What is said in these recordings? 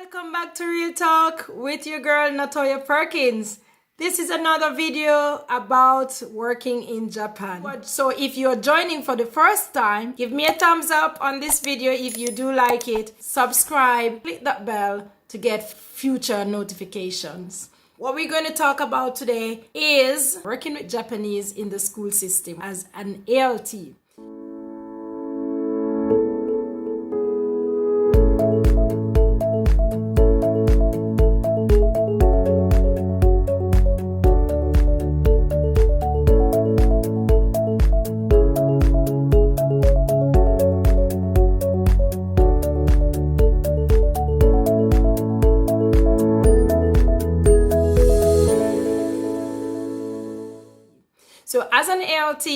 Welcome back to Real Talk with your girl Natoya Perkins. This is another video about working in Japan. So if you're joining for the first time, give me a thumbs up on this video if you do like it. Subscribe, click that bell to get future notifications. What we're going to talk about today is working with Japanese in the school system as an ALT. So as an ALT,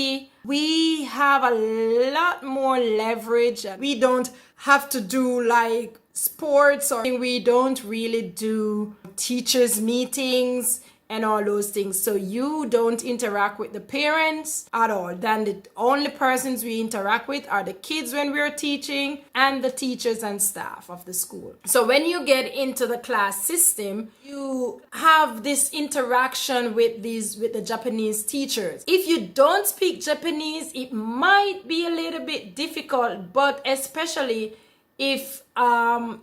we have a lot more leverage. We don't have to do like sports, or we don't really do teachers meetings and all those things. So you don't interact with the parents at all. Then the only persons we interact with are the kids when we're teaching and the teachers and staff of the school. So when you get into the class system, you have this interaction with the Japanese teachers. If you don't speak Japanese, it might be a little bit difficult, but especially if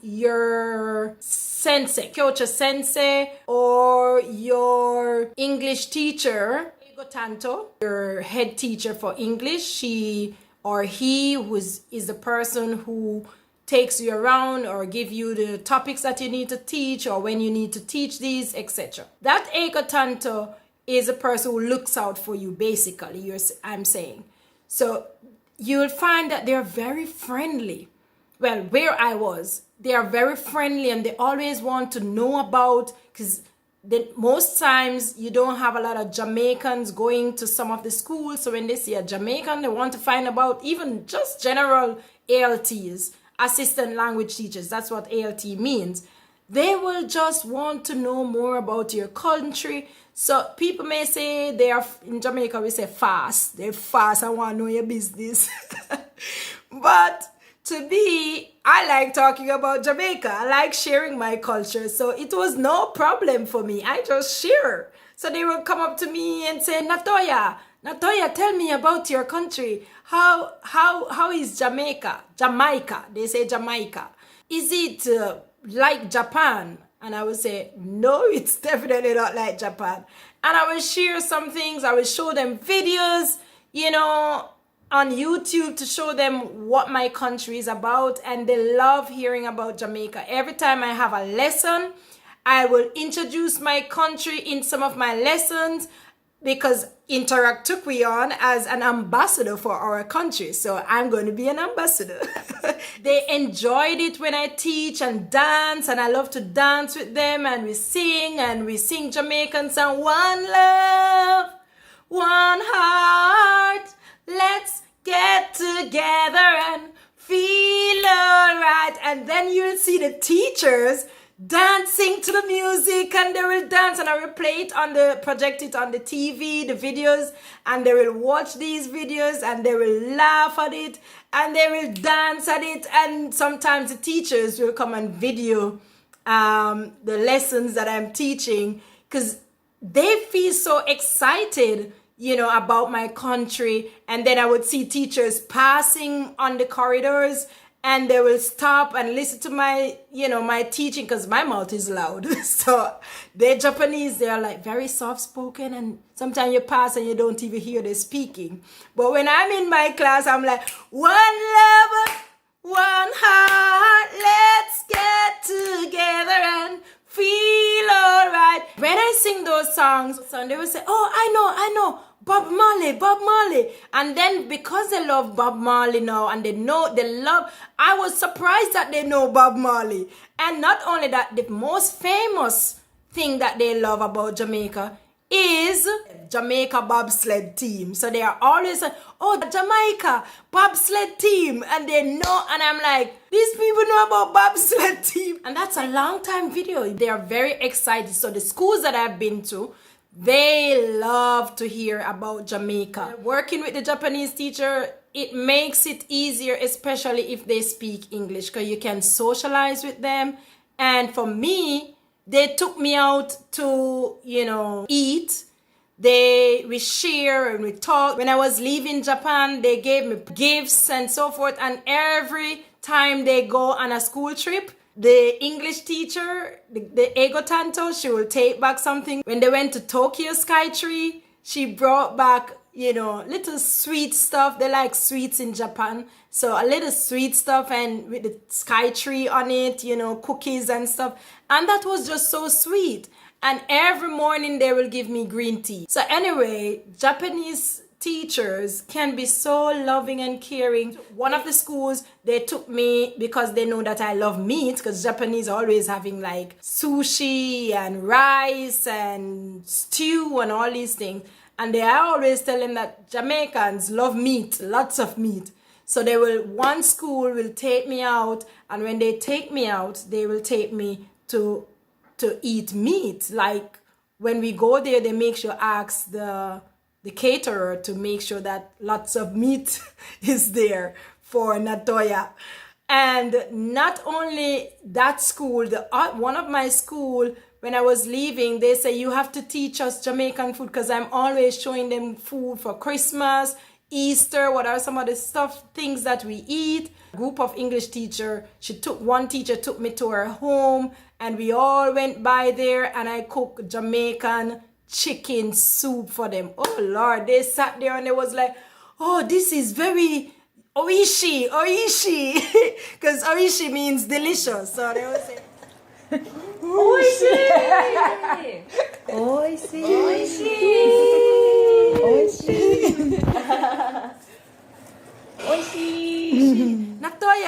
your sensei, kyocha sensei, or your English teacher, tanto, your head teacher for English, she or he is the person who takes you around or give you the topics that you need to teach or when you need to teach these, etc. That eiko tanto is a person who looks out for you, basically, I'm saying. So you'll find that they're very friendly. Well, where I was, they are very friendly and they always want to know about, because most times you don't have a lot of Jamaicans going to some of the schools. So when they see a Jamaican, they want to find about even just general ALTs, assistant language teachers. That's what ALT means. They will just want to know more about your country. So people may say they are, in Jamaica we say fast. They're fast, I want to know your business. But to me, I like talking about Jamaica. I like sharing my culture. So it was no problem for me. I just share. So they will come up to me and say, Natoya, tell me about your country. How is Jamaica? Jamaica. They say Jamaica. Is it like Japan? And I would say, no, it's definitely not like Japan. And I will share some things. I will show them videos, on YouTube to show them what my country is about, and they love hearing about Jamaica. Every time I have a lesson, I will introduce my country in some of my lessons because Interact took me on as an ambassador for our country. So I'm going to be an ambassador. They enjoyed it when I teach and dance, and I love to dance with them, and we sing Jamaican song, one love, one heart. Let's get together and feel alright. And then you'll see the teachers dancing to the music, and they will dance, and I will project it on the TV, the videos, and they will watch these videos and they will laugh at it and they will dance at it. And sometimes the teachers will come and video the lessons that I'm teaching because they feel so excited about my country. And then I would see teachers passing on the corridors and they will stop and listen to my, my teaching because my mouth is loud. So they're Japanese, they're like very soft spoken, and sometimes you pass and you don't even hear them speaking. But when I'm in my class, I'm like, one love, one heart, let's get together and feel alright. When I sing those songs, they will say, oh, I know, Bob Marley. And then because they love Bob Marley now, and I was surprised that they know Bob Marley. And not only that, the most famous thing that they love about Jamaica is Jamaica bobsled team. So they are always like, oh, the Jamaica bobsled team, and they know, and I'm like, these people know about bobsled team. And that's a long time video. They are very excited. So the schools that I've been to, they love to hear about Jamaica. Working with the Japanese teacher, it makes it easier, especially if they speak English, because you can socialize with them And for me, they took me out to, eat. We share and we talk. When I was leaving Japan, they gave me gifts and so forth. And every time they go on a school trip, the English teacher, the Ego Tanto, she will take back something. When they went to Tokyo Skytree, she brought back, little sweet stuff. They like sweets in Japan. So a little sweet stuff and with the Skytree on it, cookies and stuff. And that was just so sweet. And every morning they will give me green tea. So anyway, Japanese teachers can be so loving and caring. One of the schools, they took me because they know that I love meat, because Japanese are always having like sushi and rice and stew and all these things. And they are always telling that Jamaicans love meat, lots of meat. So one school will take me out, and when they take me out, they will take me to eat meat. Like when we go there, they make sure ask the caterer to make sure that lots of meat is there for Natoya. And not only that school, one of my school, when I was leaving, they say you have to teach us Jamaican food, because I'm always showing them food for Christmas, Easter, what are some of the things that we eat. A group of English one teacher took me to her home, and we all went by there, and I cooked Jamaican chicken soup for them. Oh Lord, they sat there and they was like, oh, this is very oishi, because oishi means delicious. So they would say, oishi, oishi, oishi, oishi.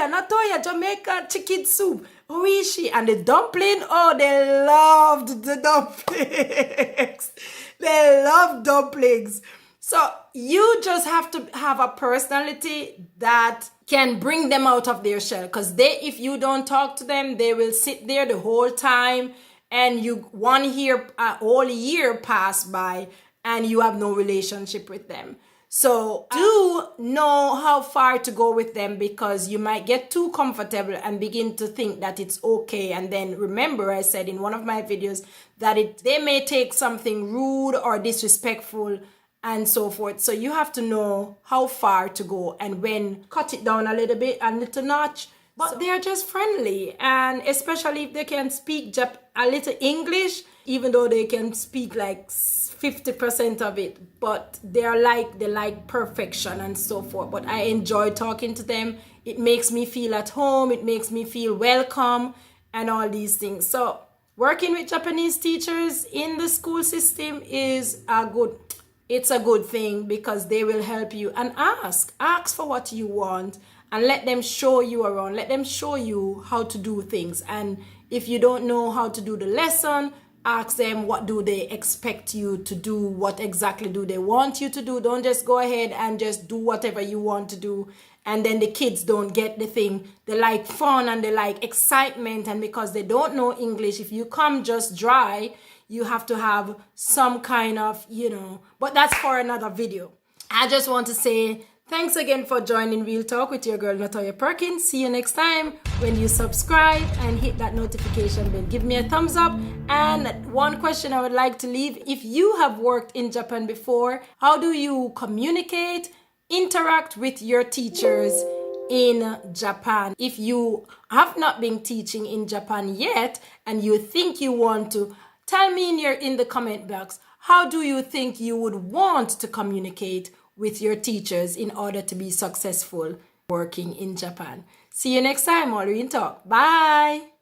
Natoya, Jamaican chicken soup. Oishi. And the dumpling, they loved the dumplings. They love dumplings. So you just have to have a personality that can bring them out of their shell. Because if you don't talk to them, they will sit there the whole time, and a whole year pass by and you have no relationship with them. So do know how far to go with them, because you might get too comfortable and begin to think that it's okay. And then remember, I said in one of my videos that they may take something rude or disrespectful and so forth. So you have to know how far to go and when cut it down a little notch. But they are just friendly, and especially if they can speak a little English, even though they can speak like 50% of it, but they like perfection and so forth. But I enjoy talking to them. It makes me feel at home. It makes me feel welcome and all these things. So working with Japanese teachers in the school system is a good thing, because they will help you. And ask for what you want, and let them show you around. Let them show you how to do things. And if you don't know how to do the lesson, ask them, what do they expect you to do? What exactly do they want you to do? Don't just go ahead and just do whatever you want to do, and then the kids don't get the thing. They like fun and they like excitement, and because they don't know English, if you come just dry, you have to have some kind of, but that's for another video. I just want to say thanks again for joining Real Talk with your girl Natoya Perkins. See you next time when you subscribe and hit that notification bell. Give me a thumbs up. And one question I would like to leave: if you have worked in Japan before, how do you communicate, interact with your teachers in Japan? If you have not been teaching in Japan yet and you think you want to, tell me in the comment box, how do you think you would want to communicate with your teachers in order to be successful working in Japan? See you next time, all Real Talk. Bye.